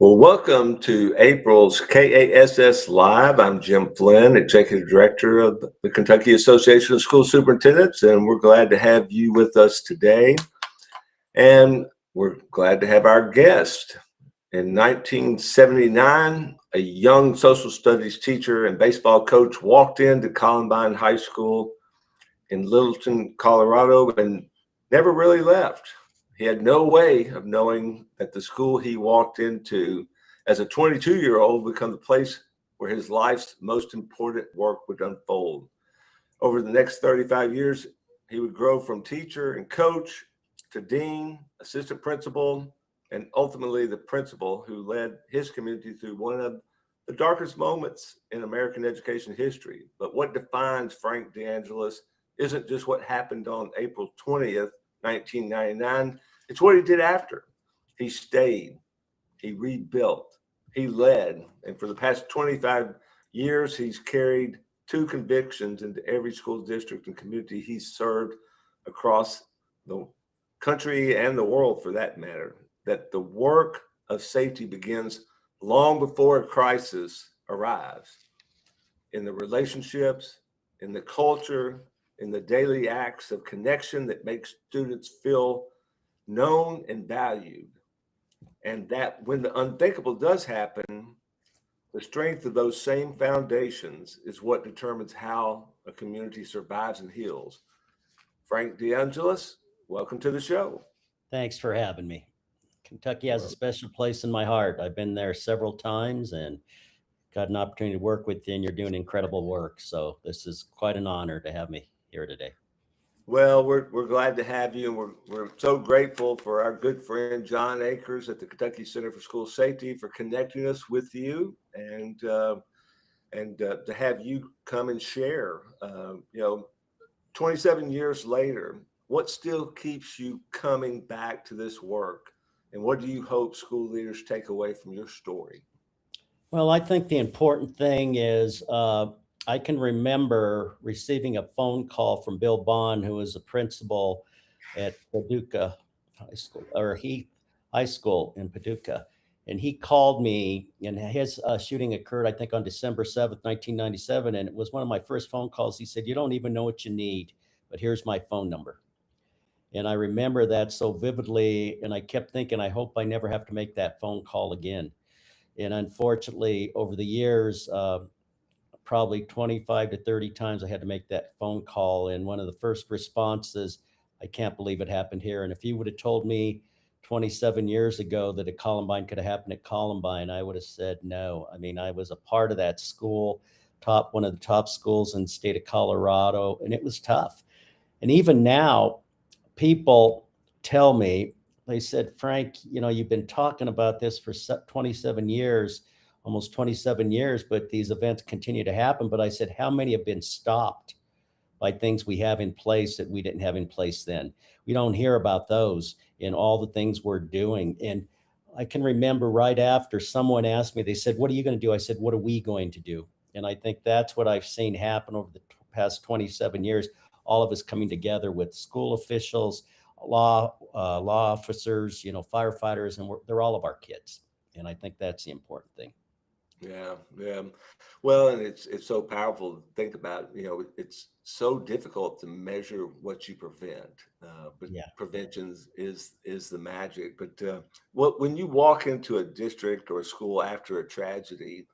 Well, welcome to April's KASS Live. I'm Jim Flynn, Executive Director of the Kentucky Association of School Superintendents, and we're glad to have you with us today. And we're glad to have our guest. In 1979, a young social studies teacher and baseball coach walked into Columbine High School in Littleton, Colorado, and never really left. He had no way of knowing that the school he walked into as a 22-year-old would become the place where his life's most important work would unfold. Over the next 35 years, he would grow from teacher and coach to dean, assistant principal, and ultimately the principal who led his community through one of the darkest moments in American education history. But what defines Frank DeAngelis isn't just what happened on April 20th, 1999. It's what he did after. He stayed, he rebuilt, he led, and for the past 25 years, he's carried two convictions into every school district and community he's served across the country and the world, for that matter, that the work of safety begins long before a crisis arrives, in the relationships, in the culture, in the daily acts of connection that make students feel known and valued. And that when the unthinkable does happen, the strength of those same foundations is what determines how a community survives and heals. Frank DeAngelis, welcome to the show. Thanks for having me. Kentucky has a special place in my heart. I've been there several times and got an opportunity to work with you, and you're doing incredible work. So this is quite an honor to have me here today. Well, we're glad to have you, and we're so grateful for our good friend John Akers at the Kentucky Center for School Safety for connecting us with you, and to have you come and share. 27 years later, what still keeps you coming back to this work, and what do you hope school leaders take away from your story? Well, I think the important thing is I can remember receiving a phone call from Bill Bond, who was a principal at Paducah High School, or Heath High School in Paducah. And he called me, and his shooting occurred, I think, on December 7th, 1997. And it was one of my first phone calls. He said, "You don't even know what you need, but here's my phone number." And I remember that so vividly. And I kept thinking, I hope I never have to make that phone call again. And unfortunately, over the years, probably 25 to 30 times I had to make that phone call. And one of the first responses, "I can't believe it happened here." And if you would have told me 27 years ago that a Columbine could have happened at Columbine, I would have said no. I mean, I was a part of that school, one of the top schools in the state of Colorado, and it was tough. And even now, people tell me, they said, "Frank, you've been talking about this for 27 years, almost 27 years, but these events continue to happen." But I said, how many have been stopped by things we have in place that we didn't have in place then? We don't hear about those in all the things we're doing. And I can remember right after someone asked me, they said, "What are you going to do?" I said, "What are we going to do?" And I think that's what I've seen happen over the past 27 years, all of us coming together with school officials, law officers, firefighters, and they're all of our kids. And I think that's the important thing. Yeah, yeah. Well, and it's so powerful to think about. It's so difficult to measure what you prevent, but Yeah. prevention is the magic. But when you walk into a district or a school after a tragedy,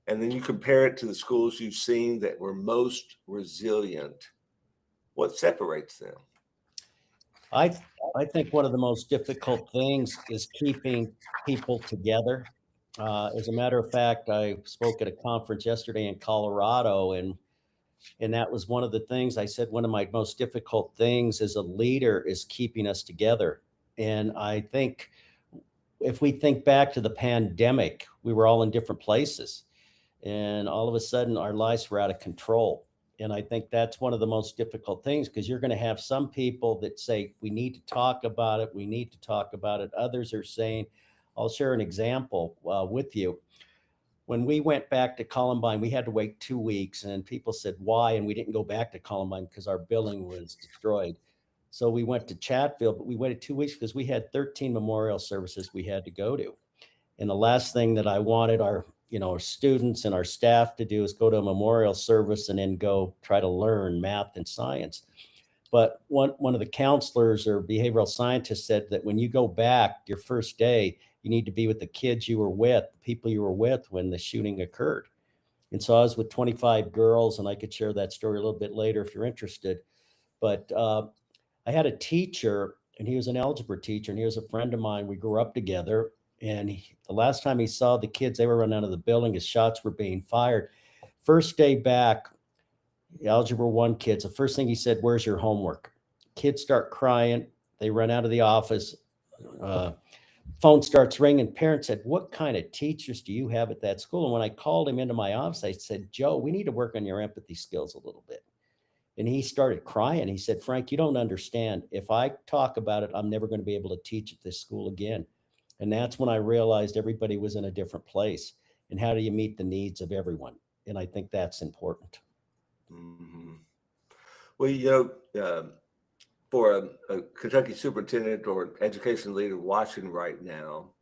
and then you compare it to the schools you've seen that were most resilient, what separates them? I I think one of the most difficult things is keeping people together. As a matter of fact, I spoke at a conference yesterday in Colorado, and that was one of the things I said. One of my most difficult things as a leader is keeping us together. And I think if we think back to the pandemic, we were all in different places, and all of a sudden our lives were out of control. And I think that's one of the most difficult things, because you're going to have some people that say, "We need to talk about it. We need to talk about it." Others are saying, I'll share an example with you. When we went back to Columbine, we had to wait 2 weeks, and people said, "Why?" And we didn't go back to Columbine because our building was destroyed. So we went to Chatfield, but we waited 2 weeks because we had 13 memorial services we had to go to. And the last thing that I wanted our students and our staff to do is go to a memorial service and then go try to learn math and science. But one of the counselors or behavioral scientists said that when you go back your first day, you need to be with the kids you were with, the people you were with when the shooting occurred. And so I was with 25 girls, and I could share that story a little bit later if you're interested. But I had a teacher, and he was an algebra teacher, and he was a friend of mine. We grew up together. And the last time he saw the kids, they were running out of the building as shots were being fired. First day back, Algebra 1 kids, the first thing he said, "Where's your homework?" Kids start crying. They run out of the office. Phone starts ringing. Parents said, "What kind of teachers do you have at that school?" And when I called him into my office, I said, "Joe, we need to work on your empathy skills a little bit." And he started crying. He said, "Frank, you don't understand. If I talk about it, I'm never going to be able to teach at this school again." And that's when I realized everybody was in a different place. And how do you meet the needs of everyone? And I think that's important. Mhm. Well, for a Kentucky superintendent or education leader watching right now,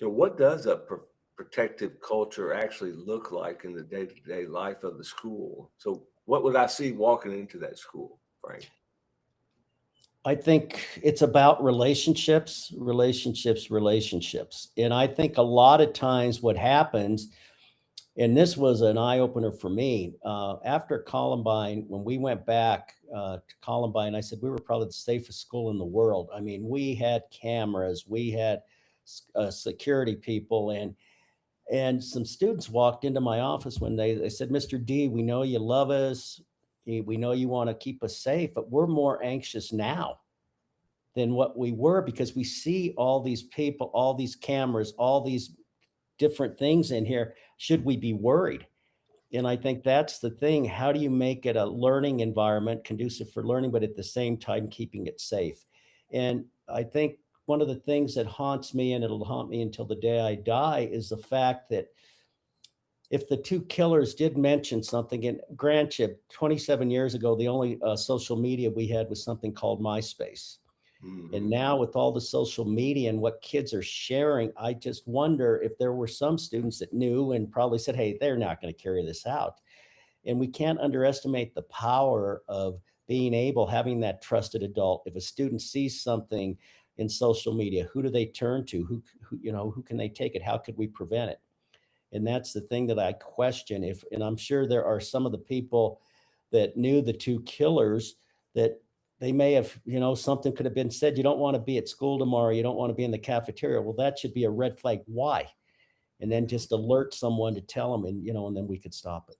what does a protective culture actually look like in the day-to-day life of the school? So what would I see walking into that school, Frank? I think it's about relationships, relationships, relationships. And I think a lot of times what happens, and this was an eye opener for me, after Columbine, when we went back to Columbine, I said we were probably the safest school in the world. I mean, we had cameras, we had security people, and some students walked into my office when they said, "Mr. D, we know you love us. We know you want to keep us safe, but we're more anxious now than what we were because we see all these people, all these cameras, all these different things in here. Should we be worried?" And I think that's the thing. How do you make it a learning environment conducive for learning, but at the same time, keeping it safe? And I think one of the things that haunts me, and it'll haunt me until the day I die, is the fact that if the two killers did mention something, and granted, 27 years ago, the only social media we had was something called MySpace. And Mhm. now with all the social media and what kids are sharing, I just wonder if there were some students that knew and probably said, "Hey, they're not going to carry this out." And we can't underestimate the power of being able, having that trusted adult. If a student sees something in social media, who do they turn to? Who can they take it? How could we prevent it? And that's the thing that I question. And I'm sure there are some of the people that knew the two killers that they may have, something could have been said. You don't want to be at school tomorrow. You don't want to be in the cafeteria. Well, that should be a red flag. Why? And then just alert someone to tell them, and then we could stop it.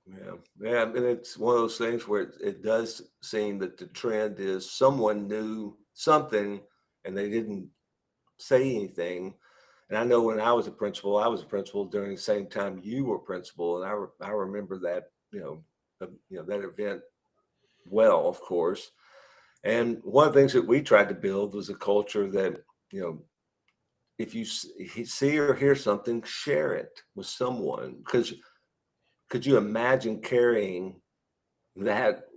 Yeah, yeah, and it's one of those things where it does seem that the trend is someone knew something and they didn't say anything. And I know when I was a principal during the same time you were principal, and I remember that that event well, of course. And one of the things that we tried to build was a culture that you know if you see or hear something, share it with someone. Because could you imagine carrying that,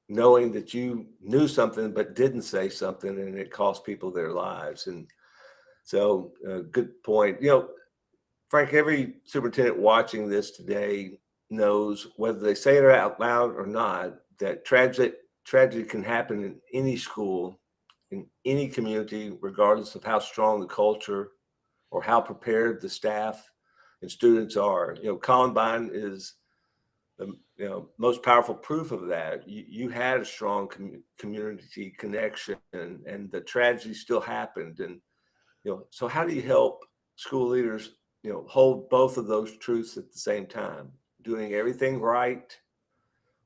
knowing that you knew something but didn't say something, and it cost people their lives? And so, good point. Frank, every superintendent watching this today knows, whether they say it out loud or not, that tragedy can happen in any school, in any community, regardless of how strong the culture or how prepared the staff and students are. Columbine is the most powerful proof of that. You had a strong community connection, and the tragedy still happened. And so how do you help school leaders hold both of those truths at the same time, doing everything right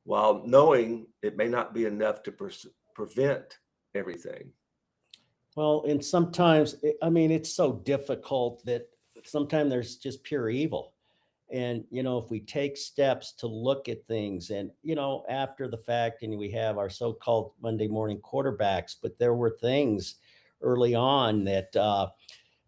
while knowing it may not be enough to prevent everything? Well, and sometimes, I mean, it's so difficult that sometimes there's just pure evil. And, if we take steps to look at things and, after the fact, and we have our so called Monday morning quarterbacks, but there were things early on that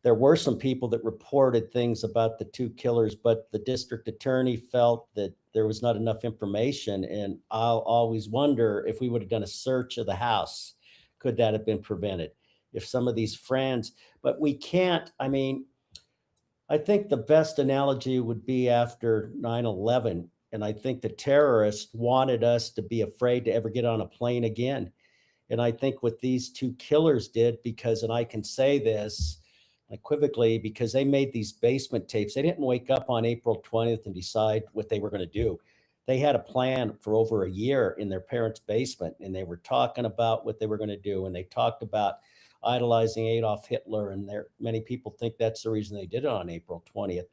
there were some people that reported things about the two killers, but the district attorney felt that there was not enough information. And I'll always wonder, if we would have done a search of the house, could that have been prevented? If some of these friends, but we can't, I mean, I think the best analogy would be after 9/11. And I think the terrorists wanted us to be afraid to ever get on a plane again. And I think what these two killers did, because, and I can say this equivocally, because they made these basement tapes. They didn't wake up on April 20th and decide what they were going to do. They had a plan for over a year in their parents' basement, and they were talking about what they were going to do. And they talked about idolizing Adolf Hitler. And there, many people think that's the reason they did it on April 20th.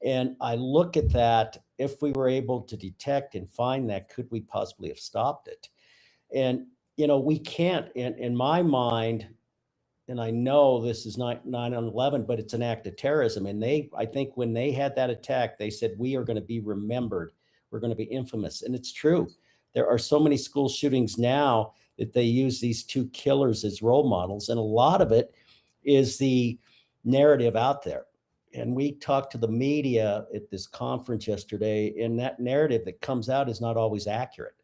And I look at that, if we were able to detect and find that, could we possibly have stopped it? And, we can't, in my mind, and I know this is not 9/11, but it's an act of terrorism. And I think when they had that attack, they said, we are going to be remembered. We're going to be infamous. And it's true. There are so many school shootings now that they use these two killers as role models. And a lot of it is the narrative out there. And we talked to the media at this conference yesterday, and that narrative that comes out is not always accurate.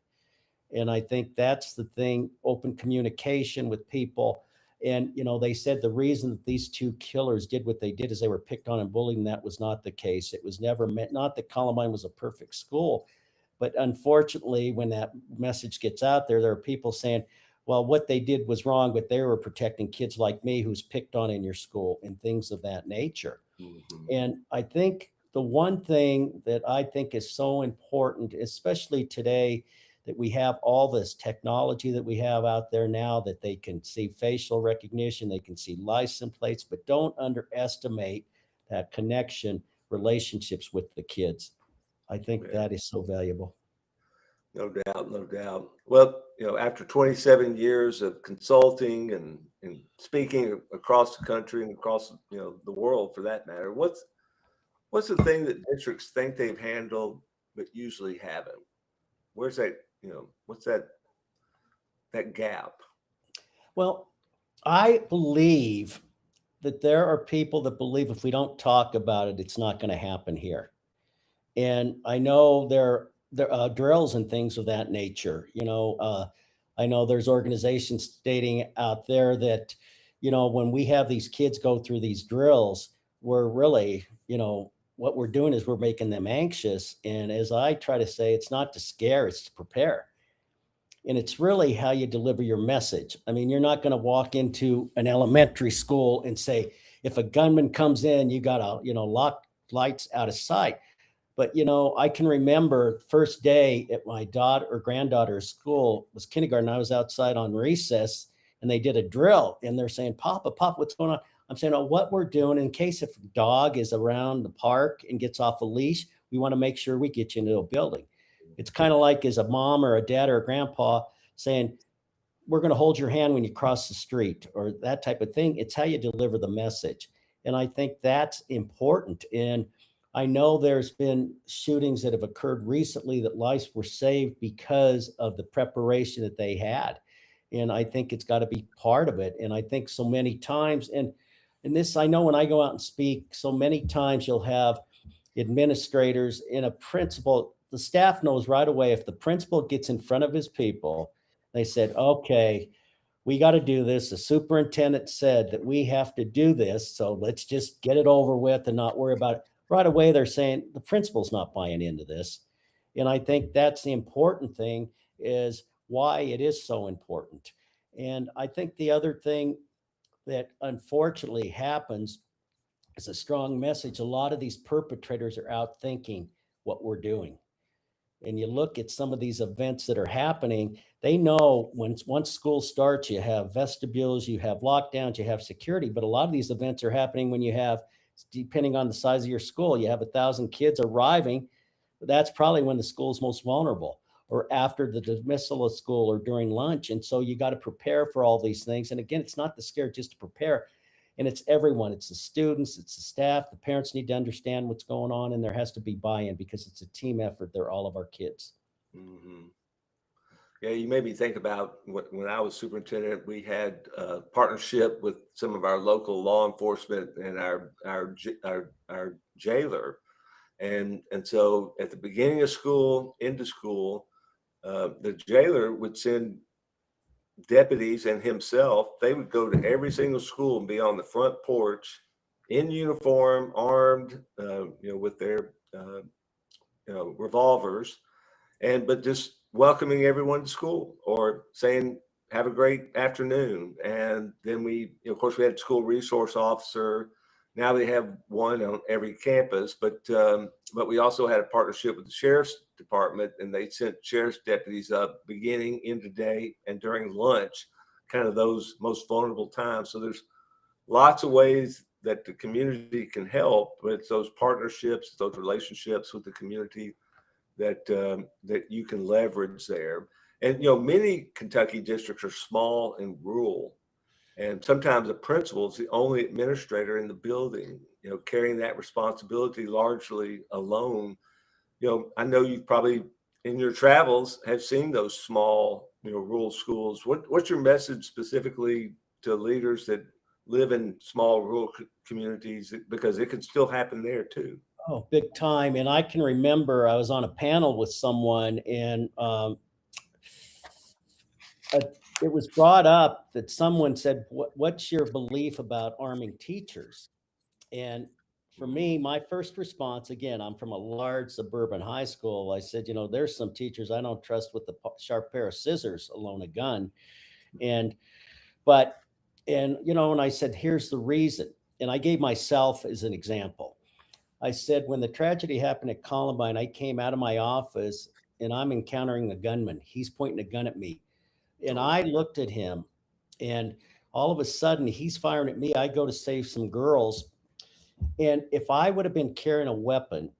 And I think that's the thing, open communication with people. And, they said the reason that these two killers did what they did is they were picked on and bullied, and that was not the case. It was never meant, not that Columbine was a perfect school, but unfortunately, when that message gets out there, there are people saying, well, what they did was wrong, but they were protecting kids like me who's picked on in your school and things of that nature. Mhm. And I think the one thing that I think is so important, especially today, that we have all this technology that we have out there now, that they can see facial recognition, they can see license plates, but don't underestimate that connection, relationships with the kids. I think Yeah, that is so valuable. no doubt, no doubt. Well, after 27 years of consulting and speaking across the country and across, the world for that matter, what's the thing that districts think they've handled but usually haven't? Where's that, what's that gap? Well, I believe that there are people that believe if we don't talk about it, it's not going to happen here. And I know there are drills and things of that nature. I know there's organizations stating out there that, when we have these kids go through these drills, we're really, what we're doing is we're making them anxious. And as I try to say, it's not to scare, it's to prepare. And it's really how you deliver your message. I mean, you're not going to walk into an elementary school and say, if a gunman comes in, you got to, lock lights out of sight. But I can remember first day at my daughter or granddaughter's school was kindergarten. I was outside on recess and they did a drill and they're saying, Papa, what's going on? I'm saying, oh, what we're doing in case if a dog is around the park and gets off a leash, we want to make sure we get you into a building. It's kind of like as a mom or a dad or a grandpa saying, we're going to hold your hand when you cross the street or that type of thing. It's how you deliver the message. And I think that's important. And I know there's been shootings that have occurred recently that lives were saved because of the preparation that they had. And I think it's got to be part of it. And I think so many times, and this, I know when I go out and speak, so many times you'll have administrators and a principal, the staff knows right away if the principal gets in front of his people, they said, okay, we got to do this. The superintendent said that we have to do this. So let's just get it over with and not worry about it. Right away, they're saying the principal's not buying into this. And I think that's the important thing, is why it is so important. And I think the other thing that unfortunately happens is a strong message. A lot of these perpetrators are out thinking what we're doing. And you look at some of these events that are happening, they know once school starts, you have vestibules, you have lockdowns, you have security. But a lot of these events are happening when you have, depending on the size of your school, you have 1,000 kids arriving. That's probably when the school is most vulnerable, or after the dismissal of school or during lunch. And so you got to prepare for all these things. And again, it's not the scare, just to prepare. And it's everyone, it's the students, it's the staff, the parents need to understand what's going on, and there has to be buy-in because it's a team effort. They're all of our kids. Hmm. Yeah, you made me think about when I was superintendent, we had a partnership with some of our local law enforcement and our jailer. And so at the beginning of school, into school, the jailer would send deputies and himself. They would go to every single school and be on the front porch in uniform, armed, with their revolvers, but just welcoming everyone to school or saying have a great afternoon. And then of course, we had a school resource officer. Now they have one on every campus, but we also had a partnership with the sheriff's department, and they sent sheriff's deputies up beginning in the day and during lunch, kind of those most vulnerable times. So there's lots of ways that the community can help, but it's those partnerships, those relationships with the community that you can leverage there. And many Kentucky districts are small and rural, and sometimes the principal is the only administrator in the building, carrying that responsibility largely alone. I know you probably in your travels have seen those small, rural schools. What's your message specifically to leaders that live in small rural communities, because it can still happen there too? Oh, big time. And I can remember I was on a panel with someone, and it was brought up that someone said, what's your belief about arming teachers? And for me, my first response, again, I'm from a large suburban high school. I said, there's some teachers I don't trust with a sharp pair of scissors, alone a gun. And I said, here's the reason. And I gave myself as an example. I said, when the tragedy happened at Columbine, I came out of my office and I'm encountering a gunman. He's pointing a gun at me. And I looked at him, and all of a sudden he's firing at me. I go to save some girls. And if I would have been carrying a weapon,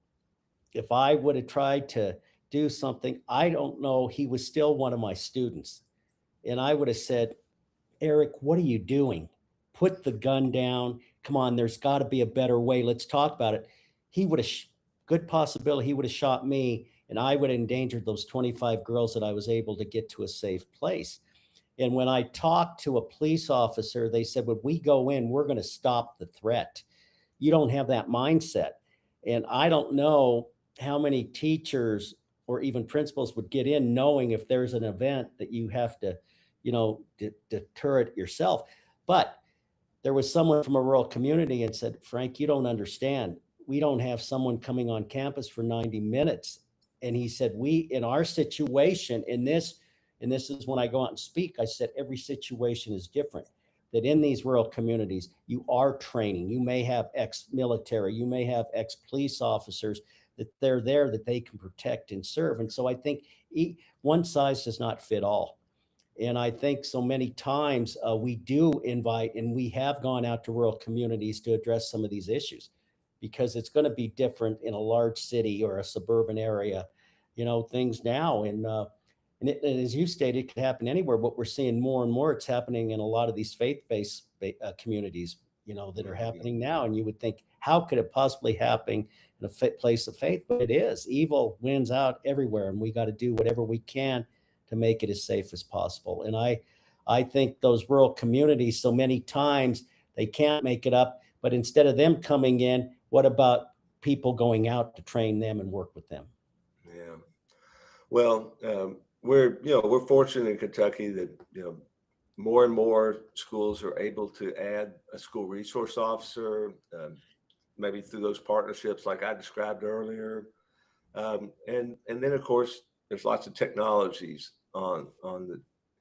if I would have tried to do something, I don't know, he was still one of my students. And I would have said, Eric, what are you doing? Put the gun down. Come on, there's got to be a better way. Let's talk about it. He would have, good possibility, he would have shot me, and I would have endangered those 25 girls that I was able to get to a safe place. And when I talked to a police officer, they said, when we go in, we're going to stop the threat. You don't have that mindset. And I don't know how many teachers or even principals would get in knowing if there's an event that you have to, deter it yourself. But there was someone from a rural community and said, Frank, you don't understand. We don't have someone coming on campus for 90 minutes. And he said, in our situation, and this is when I go out and speak, I said, every situation is different. That in these rural communities, you are training. You may have ex-military, you may have ex-police officers, that they're there, that they can protect and serve. And so I think one size does not fit all. And I think so many times we do invite, and we have gone out to rural communities to address some of these issues, because it's going to be different in a large city or a suburban area, things now. And as you stated, it could happen anywhere, but we're seeing more and more it's happening in a lot of these faith-based communities, that are happening now. And you would think, how could it possibly happen in a place of faith? But it is. Evil wins out everywhere, and we got to do whatever we can to make it as safe as possible. And I think those rural communities, so many times they can't make it up, but instead of them coming in, what about people going out to train them and work with them? Yeah. Well, we're fortunate in Kentucky that, more and more schools are able to add a school resource officer, maybe through those partnerships like I described earlier. And then of course, there's lots of technologies on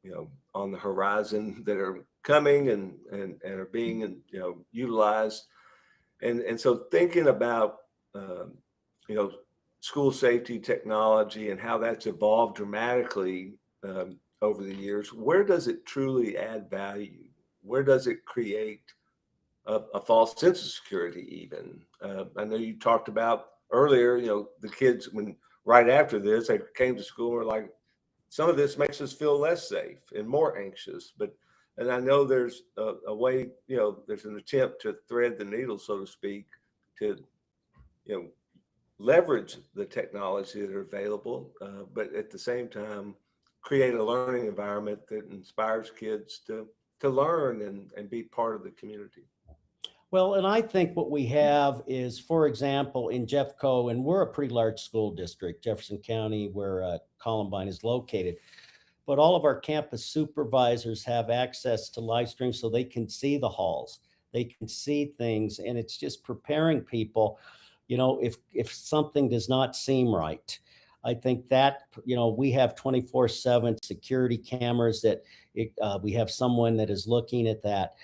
the horizon that are coming and are being utilized. And so thinking about school safety technology and how that's evolved dramatically over the years, where does it truly add value? Where does it create a false sense of security even? I know you talked about earlier, the kids, when right after this, they came to school and were like, some of this makes us feel less safe and more anxious. And I know there's a way, there's an attempt to thread the needle, so to speak, to, leverage the technology that are available, but at the same time, create a learning environment that inspires kids to learn and be part of the community. Well, and I think what we have is, for example, in Jeffco, and we're a pretty large school district, Jefferson County, where Columbine is located, but all of our campus supervisors have access to live stream so they can see the halls. They can see things, and it's just preparing people, if something does not seem right. I think that, we have 24/7 security cameras that we have someone that is looking at that.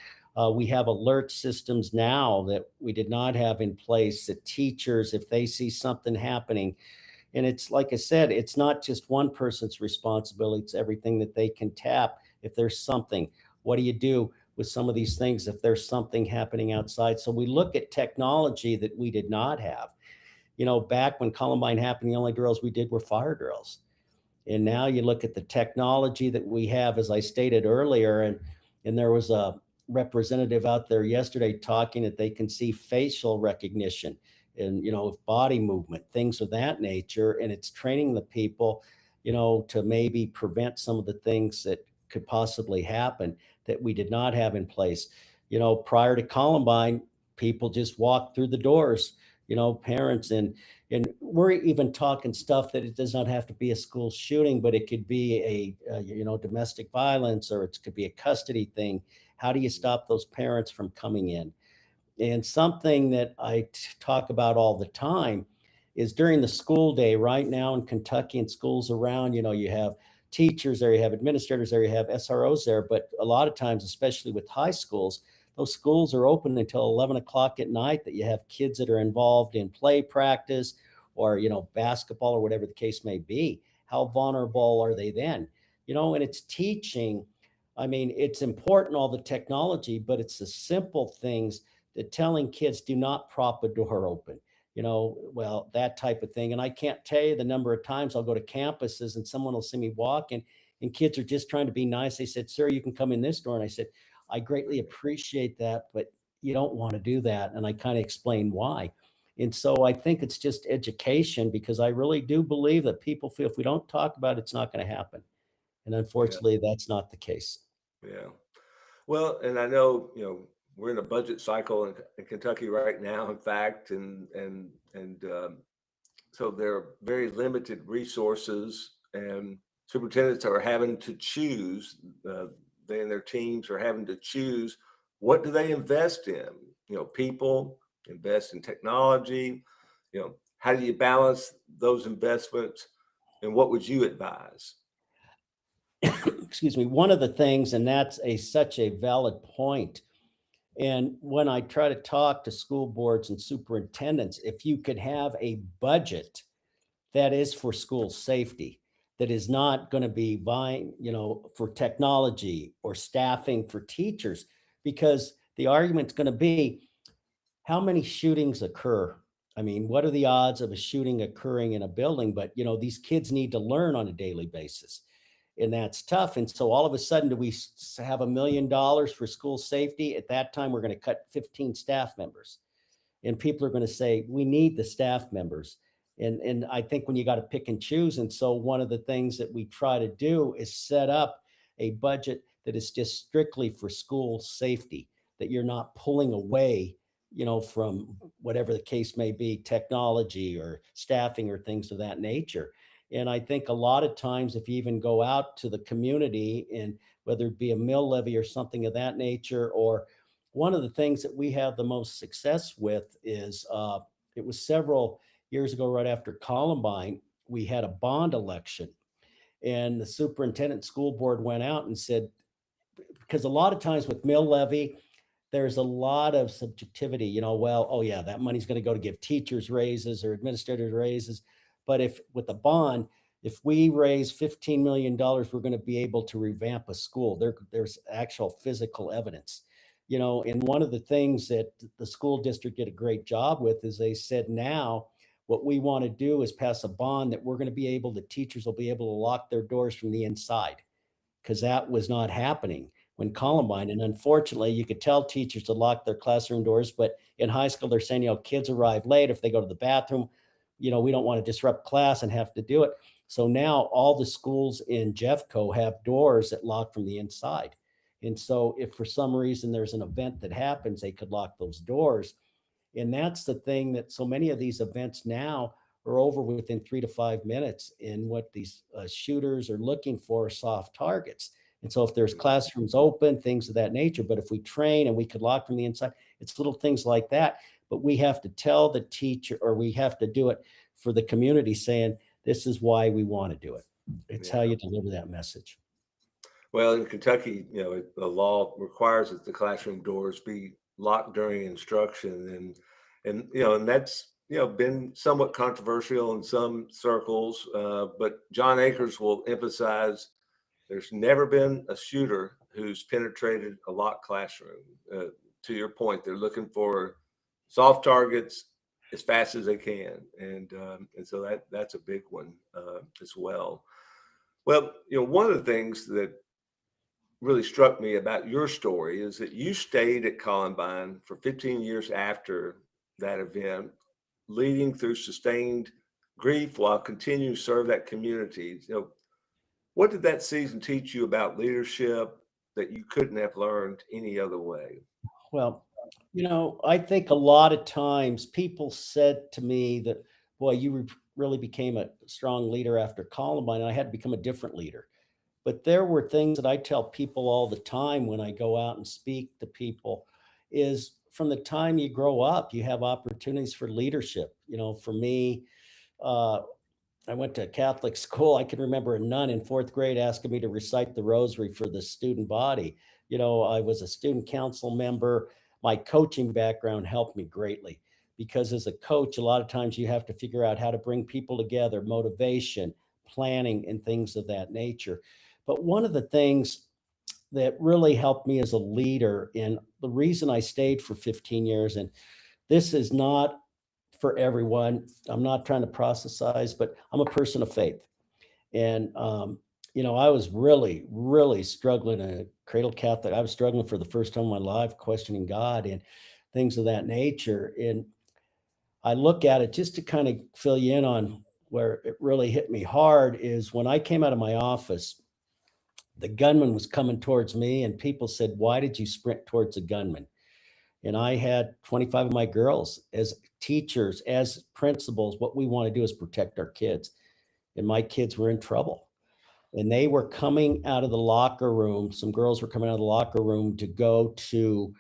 We have alert systems now that we did not have in place, that teachers, if they see something happening, and it's like I said, it's not just one person's responsibility, it's everything that they can tap. If there's something, what do you do with some of these things if there's something happening outside? So we look at technology that we did not have. Back when Columbine happened, the only drills we did were fire drills. And now you look at the technology that we have, as I stated earlier, and there was a representative out there yesterday talking that they can see facial recognition and body movement, things of that nature, and it's training the people, to maybe prevent some of the things that could possibly happen that we did not have in place. Prior to Columbine, people just walked through the doors, parents, and we're even talking stuff that it does not have to be a school shooting, but it could be a domestic violence, or it could be a custody thing. How do you stop those parents from coming in? And something that I talk about all the time is during the school day right now in Kentucky and schools around, you have teachers there, you have administrators there, you have SROs there. But a lot of times, especially with high schools, those schools are open until 11 o'clock at night, that you have kids that are involved in play practice or, basketball or whatever the case may be. How vulnerable are they then? And it's teaching. I mean, it's important, all the technology, but it's the simple things that telling kids, do not prop a door open, well, that type of thing. And I can't tell you the number of times I'll go to campuses and someone will see me walking and kids are just trying to be nice. They said, "Sir, you can come in this door." And I said, "I greatly appreciate that, but you don't want to do that." And I kind of explained why. And so I think it's just education, because I really do believe that people feel if we don't talk about it, it's not going to happen. And Yeah, unfortunately, that's not the case. yeah. Well, and I know, we're in a budget cycle in Kentucky right now, in fact, and so there are very limited resources, and superintendents are having to choose. They and their teams are having to choose, what do they invest in? People, invest in technology. How do you balance those investments, and what would you advise? Excuse me. One of the things, and that's such a valid point. And when I try to talk to school boards and superintendents, if you could have a budget that is for school safety, that is not going to be buying, for technology or staffing for teachers, because the argument's going to be, how many shootings occur? I mean, what are the odds of a shooting occurring in a building? But, these kids need to learn on a daily basis, and that's tough. And so all of a sudden, do we have $1 million for school safety? At that time, we're going to cut 15 staff members, and people are going to say, we need the staff members. And I think when you got to pick and choose, and so one of the things that we try to do is set up a budget that is just strictly for school safety, that you're not pulling away, from whatever the case may be, technology or staffing or things of that nature. And I think a lot of times, if you even go out to the community, and whether it be a mill levy or something of that nature, or one of the things that we have the most success with is, it was several years ago, right after Columbine, we had a bond election, and the superintendent school board went out and said, because a lot of times with mill levy, there's a lot of subjectivity, well, oh yeah, that money's going to go to give teachers raises or administrators raises. But if with the bond, if we raise $15 million, we're going to be able to revamp a school. There's actual physical evidence, and one of the things that the school district did a great job with is they said, now what we want to do is pass a bond that we're going to be able, the teachers will be able to lock their doors from the inside, because that was not happening when Columbine. And unfortunately, you could tell teachers to lock their classroom doors, but in high school, they're saying, kids arrive late. If they go to the bathroom, we don't want to disrupt class and have to do it. So now all the schools in Jeffco have doors that lock from the inside. And so if for some reason there's an event that happens, they could lock those doors. And that's the thing, that so many of these events now are over within 3 to 5 minutes. And what these shooters are looking for are soft targets. And so if there's classrooms open, things of that nature, but if we train and we could lock from the inside, it's little things like that. But we have to tell the teacher, or we have to do it for the community, saying, this is why we want to do it. It's how Yeah. you deliver that message. Well, in Kentucky, the law requires that the classroom doors be locked during instruction, and that's been somewhat controversial in some circles. But John Akers will emphasize there's never been a shooter who's penetrated a locked classroom. To your point, they're looking for soft targets as fast as they can, and so that's a big one as well. Well, one of the things that really struck me about your story is that you stayed at Columbine for 15 years after that event, leading through sustained grief while continuing to serve that community. What did that season teach you about leadership that you couldn't have learned any other way? Well, I think a lot of times people said to me that, boy, really became a strong leader after Columbine. And I had to become a different leader. But there were things that I tell people all the time when I go out and speak to people is from the time you grow up, you have opportunities for leadership. For me, uh, I went to a Catholic school. I can remember a nun in fourth grade asking me to recite the rosary for the student body. I was a student council member. My coaching background helped me greatly because as a coach, a lot of times you have to figure out how to bring people together, motivation, planning, and things of that nature. But one of the things that really helped me as a leader, and the reason I stayed for 15 years, and this is not for everyone. I'm not trying to proselytize, but I'm a person of faith. And, I was really, really struggling in a cradle Catholic. I was struggling for the first time in my life, questioning God and things of that nature. And I look at it just to kind of fill you in on where it really hit me hard is when I came out of my office, the gunman was coming towards me, and people said, "Why did you sprint towards a gunman?" And I had 25 of my girls as teachers, as principals. What we want to do is protect our kids. And my kids were in trouble. And they were coming out of the locker room. Some girls were coming out of the locker room to go to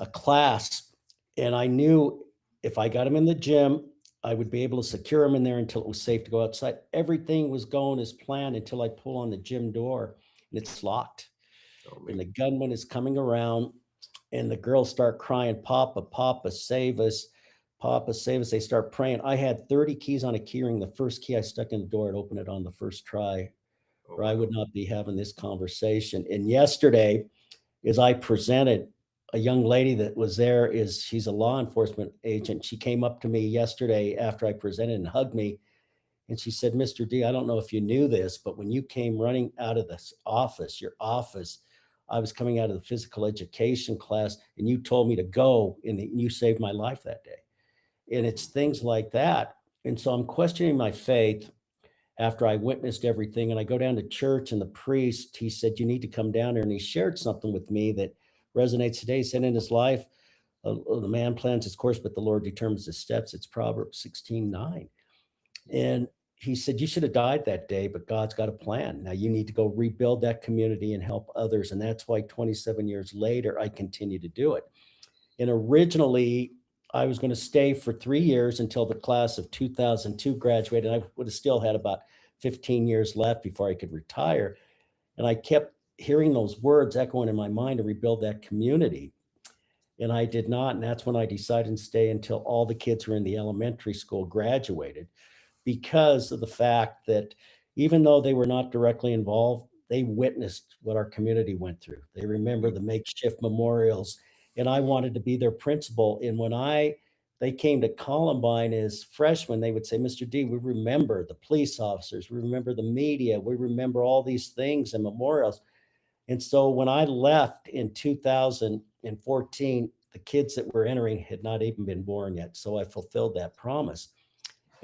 a class. And I knew if I got them in the gym, I would be able to secure them in there until it was safe to go outside. Everything was going as planned until I pull on the gym door and it's locked. Oh, And the man. gunman is coming around, and the girls start crying, "Papa, Papa, save us. Papa, save us." They start praying. I had 30 keys on a key ring. The first key I stuck in the door, it opened it on the first try, Oh, or I wow. would not be having this conversation. And yesterday, as I presented, a young lady that was there she's a law enforcement agent. She came up to me yesterday after I presented and hugged me. And she said, "Mr. D, I don't know if you knew this, but when you came running out of this office, your office, I was coming out of the physical education class and you told me to go and you saved my life that day." And it's things like that. And so I'm questioning my faith after I witnessed everything. And I go down to church, and the priest, he said, "You need to come down here." And he shared something with me that resonates today. He said, in his life, the man plans his course, but the Lord determines his steps. It's Proverbs 16:9. And he said, "You should have died that day, but God's got a plan. Now you need to go rebuild that community and help others." And that's why 27 years later, I continue to do it. And originally, I was going to stay for 3 years until the class of 2002 graduated. I would have still had about 15 years left before I could retire. And I kept hearing those words echoing in my mind to rebuild that community. And I did not. And that's when I decided to stay until all the kids who were in the elementary school graduated, because of the fact that even though they were not directly involved, they witnessed what our community went through. They remember the makeshift memorials, and I wanted to be their principal. And when they came to Columbine as freshmen, they would say, "Mr. D, we remember the police officers, we remember the media, we remember all these things and memorials." And so when I left in 2014, the kids that were entering had not even been born yet. So I fulfilled that promise.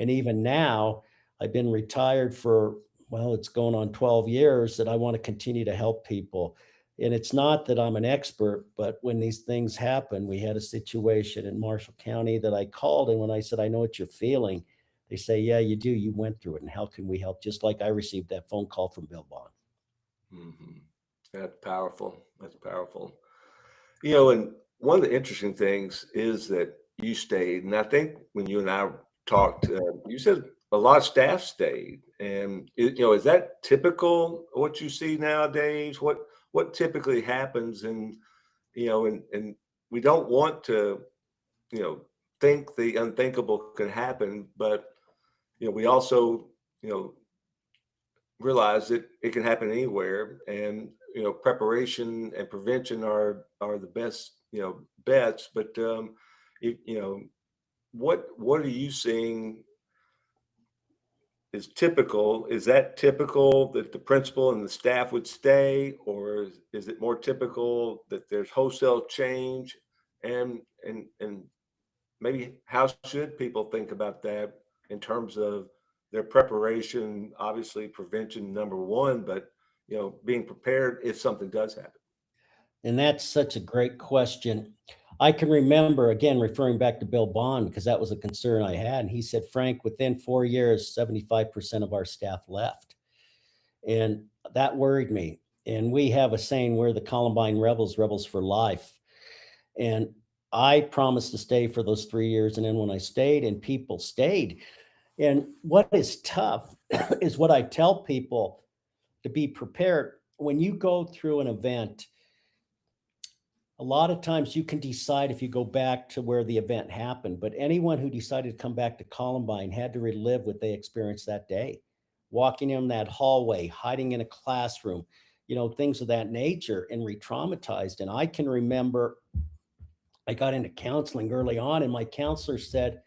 And even now, I've been retired for, well, it's going on 12 years, that I want to continue to help people. And it's not that I'm an expert, but when these things happen, we had a situation in Marshall County that I called. And when I said, "I know what you're feeling," they say, "Yeah, you do. You went through it. And how can we help?" Just like I received that phone call from Bill Bond. Mhm. That's powerful. That's powerful. You know, and one of the interesting things is that you stayed, and I think when you and I talked, you said a lot of staff stayed, and is that typical what you see nowadays? What typically happens, and and we don't want to, you know, think the unthinkable could happen, but we also, you know, realize that it can happen anywhere, and preparation and prevention are the best bets. But what are you seeing is that typical that the principal and the staff would stay, or is it more typical that there's wholesale change? And maybe how should people think about that in terms of their preparation? Obviously, prevention number one, but being prepared if something does happen. And that's such a great question. I can remember, again, referring back to Bill Bond, because that was a concern I had. And he said, Frank, within 4 years, 75% of our staff left. And that worried me. And we have a saying, we're the Columbine rebels, rebels for life. And I promised to stay for those 3 years. And then when I stayed, and people stayed. And what is tough is what I tell people, to be prepared. When you go through an event, a lot of times you can decide if you go back to where the event happened, but anyone who decided to come back to Columbine had to relive what they experienced that day. Walking in that hallway, hiding in a classroom, things of that nature, and re-traumatized. And I can remember I got into counseling early on, and my counselor said,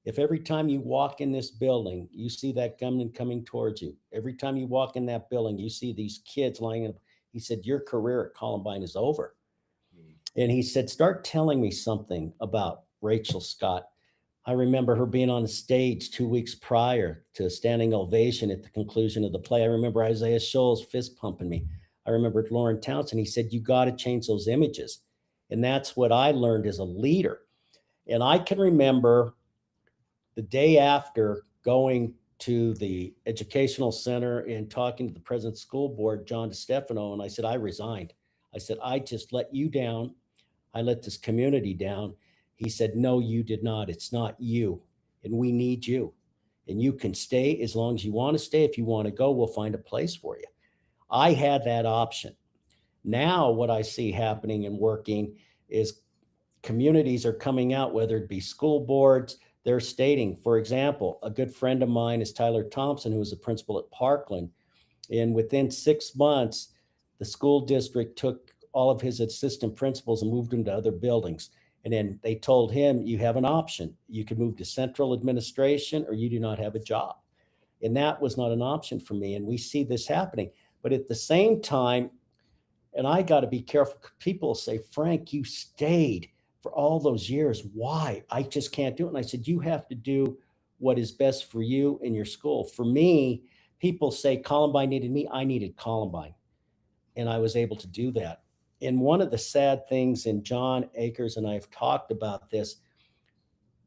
if every time you walk in this building, you see that gunman coming towards you, every time you walk in that building, you see these kids lying in, he said, your career at Columbine is over. Mm. And he said, start telling me something about Rachel Scott. I remember her being on the stage 2 weeks prior to a standing ovation at the conclusion of the play. I remember Isaiah Shoals fist pumping me. I remember Lauren Townsend. He said, you got to change those images. And that's what I learned as a leader. And I can remember the day after going to the educational center and talking to the president of the school board, John DeStefano, and I said, I resigned. I said, I just let you down. I let this community down. He said, no, you did not. It's not you. And we need you. And you can stay as long as you want to stay. If you want to go, we'll find a place for you. I had that option. Now, what I see happening and working is communities are coming out, whether it be school boards, they're stating, for example, a good friend of mine is Tyler Thompson, who was a principal at Parkland. And within 6 months, the school district took all of his assistant principals and moved them to other buildings. And then they told him, you have an option. You can move to central administration or you do not have a job. And that was not an option for me. And we see this happening. But at the same time, and I got to be careful. People say, Frank, you stayed for all those years. Why? I just can't do it. And I said, you have to do what is best for you and your school. For me, people say Columbine needed me. I needed Columbine. And I was able to do that. And one of the sad things, and John Akers and I have talked about this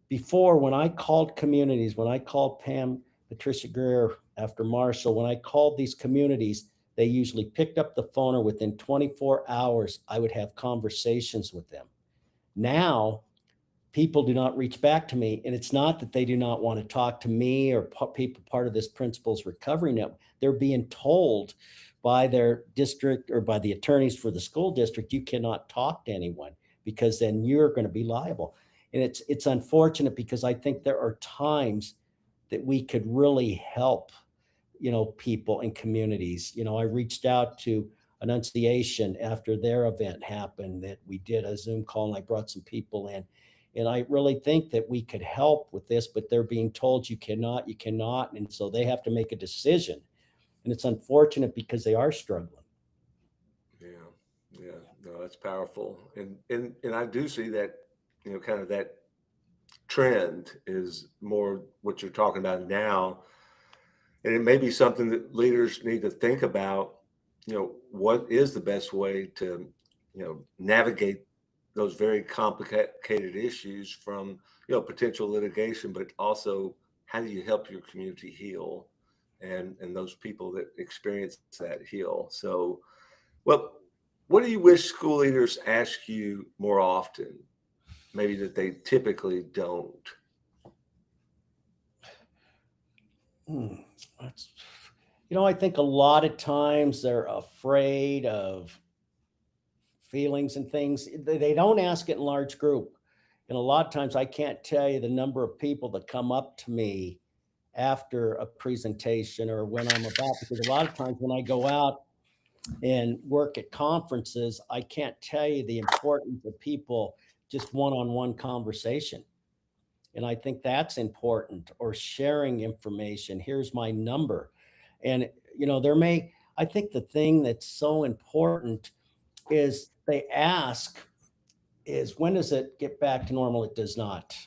before, when I called communities, when I called Pam, Patricia Greer after Marshall, when I called these communities, they usually picked up the phone, or within 24 hours, I would have conversations with them. Now, people do not reach back to me. And it's not that they do not want to talk to me or people part of this principal's recovery network. They're being told by their district or by the attorneys for the school district, you cannot talk to anyone because then you're going to be liable. And it's unfortunate because I think there are times that we could really help, people in communities. I reached out to Annunciation after their event happened, that we did a Zoom call and I brought some people in. And I really think that we could help with this, but they're being told you cannot. And so they have to make a decision. And it's unfortunate because they are struggling. Yeah, yeah, no, that's powerful, and I do see that, kind of that trend is more what you're talking about now, and it may be something that leaders need to think about. What is the best way to, navigate those very complicated issues from, potential litigation, but also how do you help your community heal, and those people that experience that heal. So, well, what do you wish school leaders ask you more often, maybe that they typically don't? That's, I think a lot of times they're afraid of feelings and things. They don't ask it in large group. And a lot of times I can't tell you the number of people that come up to me after a presentation or when I'm about, because a lot of times when I go out and work at conferences, I can't tell you the importance of people just one-on-one conversation. And I think that's important, or sharing information. Here's my number. And, I think the thing that's so important is they ask is, when does it get back to normal? It does not,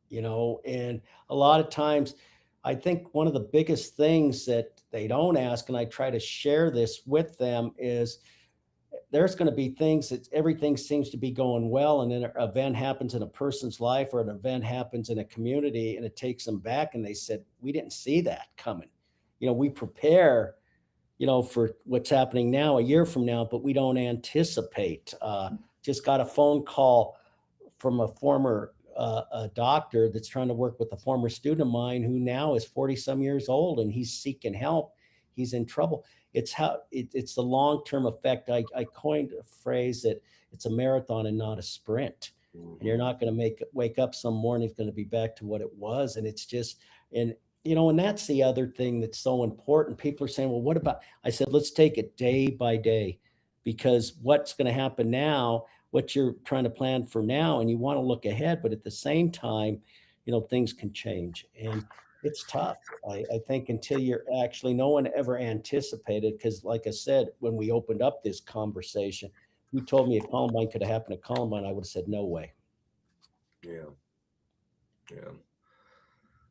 and a lot of times I think one of the biggest things that they don't ask, and I try to share this with them, is there's going to be things that everything seems to be going well, and then an event happens in a person's life, or an event happens in a community, and it takes them back, and they said, we didn't see that coming. We prepare, for what's happening now a year from now, but we don't anticipate. Just got a phone call from a former a doctor that's trying to work with a former student of mine who now is 40 some years old, and he's seeking help. He's in trouble. It's the long-term effect. I coined a phrase that it's a marathon and not a sprint. And you're not going to wake up some morning, it's going to be back to what it was. And it's just, and that's the other thing that's so important. People are saying, well, what about, I said, let's take it day by day, because what's going to happen now, what you're trying to plan for now, and you want to look ahead, but at the same time, things can change, and it's tough. I think until you're actually, no one ever anticipated, because like I said, when we opened up this conversation, if you told me a Columbine could have happened at Columbine, I would have said, no way. Yeah. Yeah.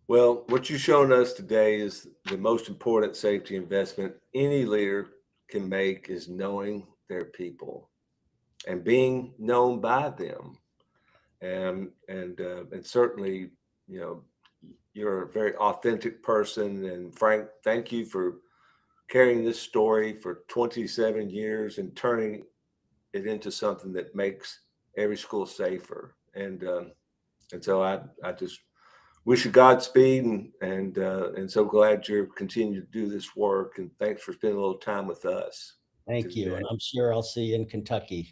Well, what you've shown us today is the most important safety investment any leader can make is knowing their people and being known by them. And certainly, you're a very authentic person. And Frank, thank you for carrying this story for 27 years and turning it into something that makes every school safer. And so I just wish you Godspeed, and so glad you're continuing to do this work. And thanks for spending a little time with us Thank you. today. And I'm sure I'll see you in Kentucky.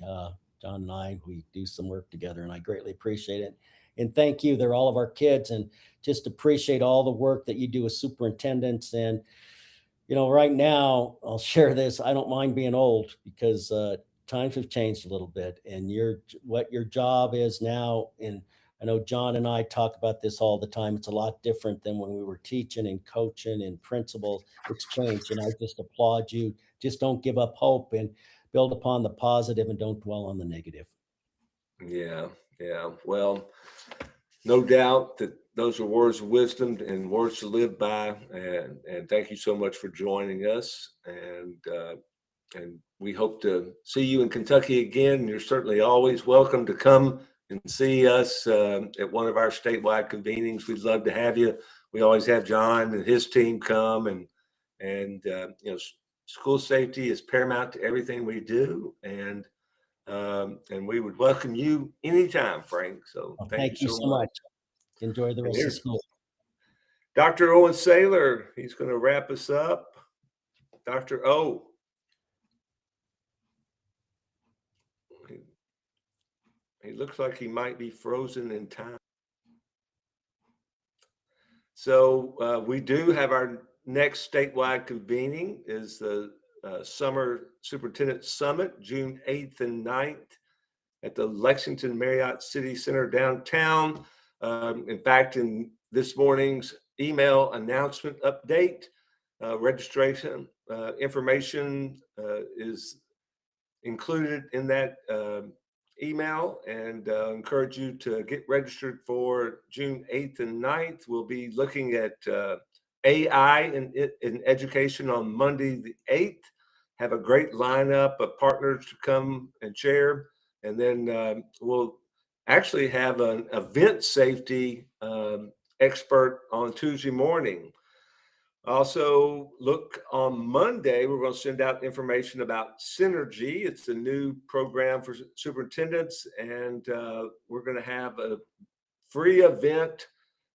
John and I, we do some work together, and I greatly appreciate it. And thank you. They're all of our kids, and just appreciate all the work that you do as superintendents. And, right now, I'll share this. I don't mind being old, because times have changed a little bit, and what your job is now. And I know John and I talk about this all the time. It's a lot different than when we were teaching and coaching and principals. It's changed, and I just applaud you. Just don't give up hope, and build upon the positive, and don't dwell on the negative. Yeah, yeah. Well, no doubt that those are words of wisdom and words to live by. And thank you so much for joining us. And we hope to see you in Kentucky again. You're certainly always welcome to come and see us at one of our statewide convenings. We'd love to have you. We always have John and his team come, and school safety is paramount to everything we do. And we would welcome you anytime, Frank. So Well, thank you thank you so so much. much. Enjoy the And rest of here's school. Dr. Owen Saylor. He's going to wrap us up. Dr. O. He looks like he might be frozen in time. So we do have our next statewide convening is the Summer Superintendent Summit, June 8th and 9th at the Lexington Marriott City Center downtown. In fact, in this morning's email announcement update, registration information is included in that email, and encourage you to get registered for June 8th and 9th. We'll be looking at AI in education on Monday the 8th. Have a great lineup of partners to come and share. And then we'll actually have an event safety expert on Tuesday morning. Also, look on Monday, we're going to send out information about Synergy. It's a new program for superintendents, and we're going to have a free event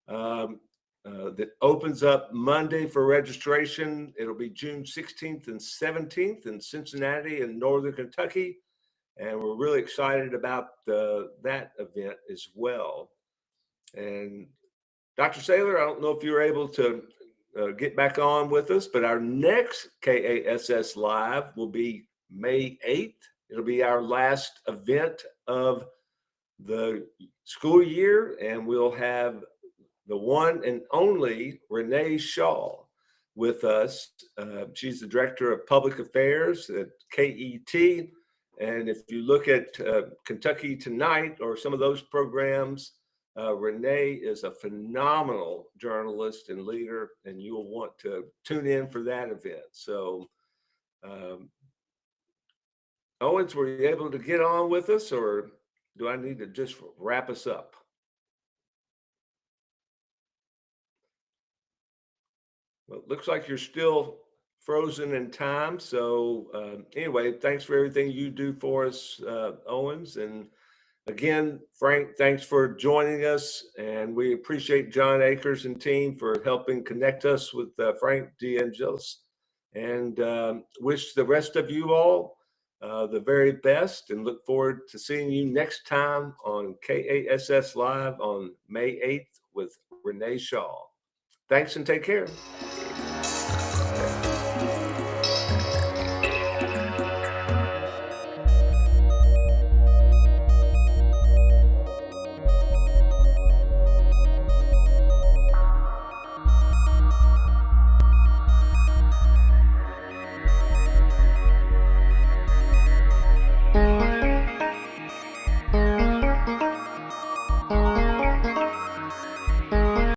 that opens up Monday for registration. It'll be June 16th and 17th in Cincinnati and Northern Kentucky. And we're really excited about that event as well. And Dr. Saylor, I don't know if you were able to get back on with us, but our next KASS Live will be May 8th. It'll be our last event of the school year, and we'll have the one and only Renee Shaw with us. She's the Director of Public Affairs at KET. And if you look at Kentucky Tonight or some of those programs, Renee is a phenomenal journalist and leader, and you'll want to tune in for that event. So, Owens, were you able to get on with us, or do I need to just wrap us up? Well, it looks like you're still frozen in time. So anyway, thanks for everything you do for us, Owens. And again, Frank, thanks for joining us. And we appreciate John Akers and team for helping connect us with Frank DeAngelis. And wish the rest of you all the very best, and look forward to seeing you next time on KASS Live on May 8th with Renee Shaw. Thanks and take care.